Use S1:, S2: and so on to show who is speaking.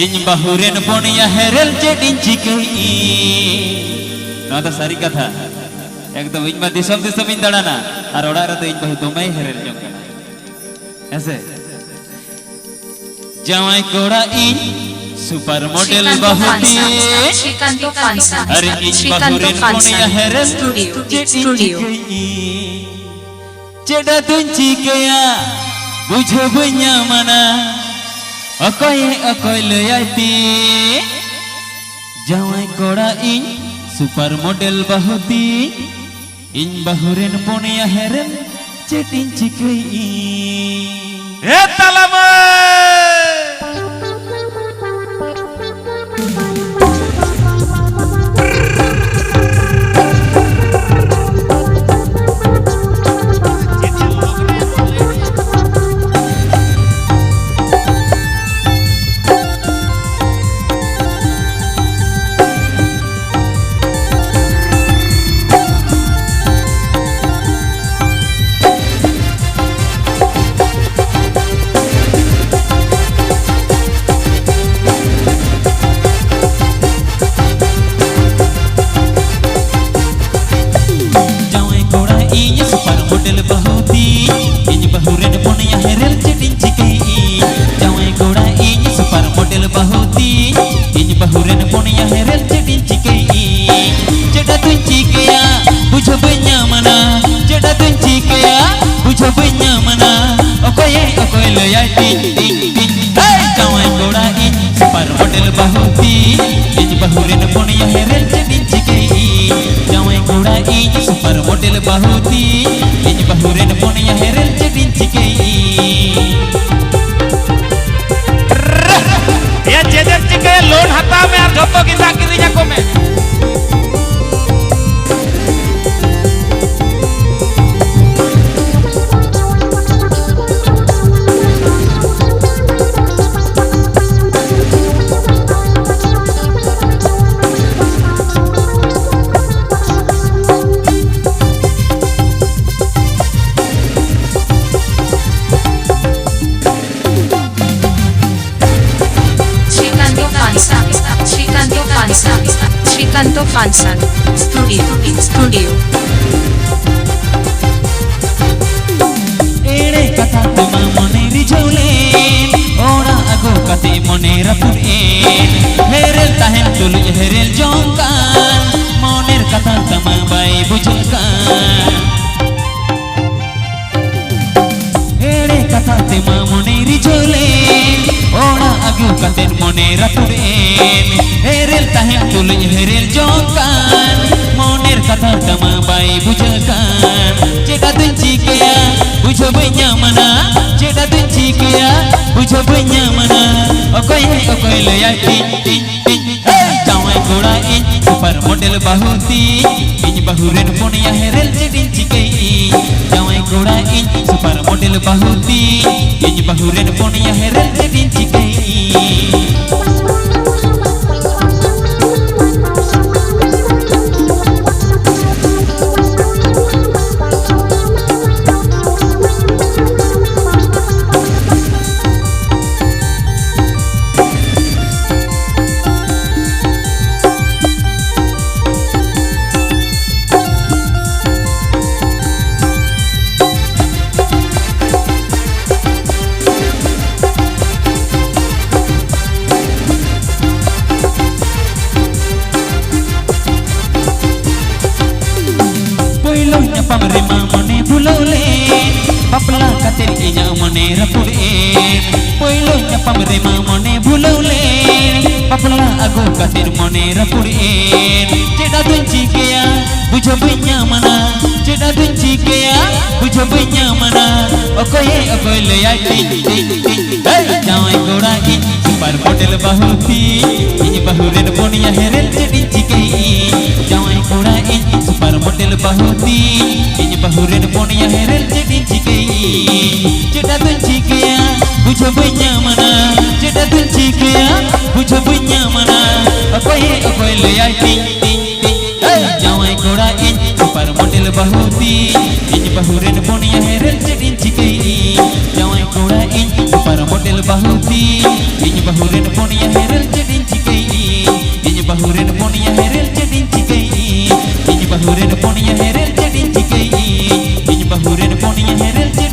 S1: इन बहुरेन पोनिया Herelle चेडिन चिकई ना तो सारी कथा एकदम इन मा दिसम दिसम इन दाड़ाना और ओड़ा रे तो इन बहु दोमे हेरेल जों कना ऐसे जावाई कोड़ा इन सुपर मॉडल बहुती
S2: श्रीकांतो फांसा
S1: अरे इन बहुरेन पोनिया हेरेल
S2: स्टूडियो
S1: चेडा तुन चिकया बुझो बन्या मना अकोय लयाती जावाई कोड़ा इन सुपर मॉडल बहुती इन बहुरेन पोनिया हेरेल चेटिन चिकई
S3: ए तलामा
S1: बहुरेन पोनिया हेरेल चेडिन चिकई चेडा तुन चिकया बुझो बन्या मना चेडा तुन चिकया बुझो बन्या मना अकोय लयाई टिन टिन टिन हे जावाई कोड़ा इन सुपर मॉडल बहुती इन बहुरेन पोनिया हेरेल चेडिन चिकई जावाई कोड़ा इन सुपर मॉडल बहुती इन बहुरेन पोनिया हेरेल चेडिन चिकई
S3: या जेजेर चिके लोन हता में और झोतो गिंदा किरिया को में
S2: श्रीकांतो फांसा स्टूडियो
S1: एड़े कथा तमा मने रिझौले ओड़ा अगो कते मने रपुरे हेरेल ताहेन तुलु हेरेल जोंकान मनेर कथा तमा बाई बुझलकान एड़े कथा तमा मने रिझौले ओड़ा अगो कते मने रपुरे हेरेल ताहेन तुलु हेरेल जोंकान मनेर कथा तमा बाई बुझलकान चेडा तुन चिकया बुझो बन्या मना चेडा तुन चिकया बुझो बन्या मना अकोय लयाई टिन टिन टिन हे जावाई कोड़ा इन सुपर मॉडल बहुती इन बहुरेन पोनिया हेरेल चेडिन चिकई जावाई कोड़ा इन सुपर मॉडल बहुती इन बहुरेन पोनिया हेरेल चेडिन चिकई पमरे मने भुलौले बपला कतेर इना मने रपुरे पहिलो पमरे मने भुलौले बपला अगो कतेर मने रपुरे चेडा तुन चिकया बुझो बन्या मना चेडा तुन चिकया बुझो बन्या मना अकोय लयाई टिन टिन टिन हे जावाई कोड़ा इन सुपर मॉडल बहुती इन बहुरेन पोनिया हेरेल चेडिन चिकई जावाई कोड़ा इन सुपर मॉडल बहुती इन बहुरेन पोनिया हेरेल चेडिन चिकई चेडा तुन चिकया बुझो बन्या मना चेडा तुन चिकया बुझो बन्या मना अकोय लयाई टिन टिन टिन हे जावाई कोड़ा इन सुपर मॉडल बहुती इन बहुरेन पोनिया हेरेल चेडिन चिकई जावाई कोड़ा इन super bar model bahuti ini bahuren ponia herel jadin cikai ini bahuren ponia herel jadin cikai ini bahuren ponia herel jadin cikai ini bahuren ponia herel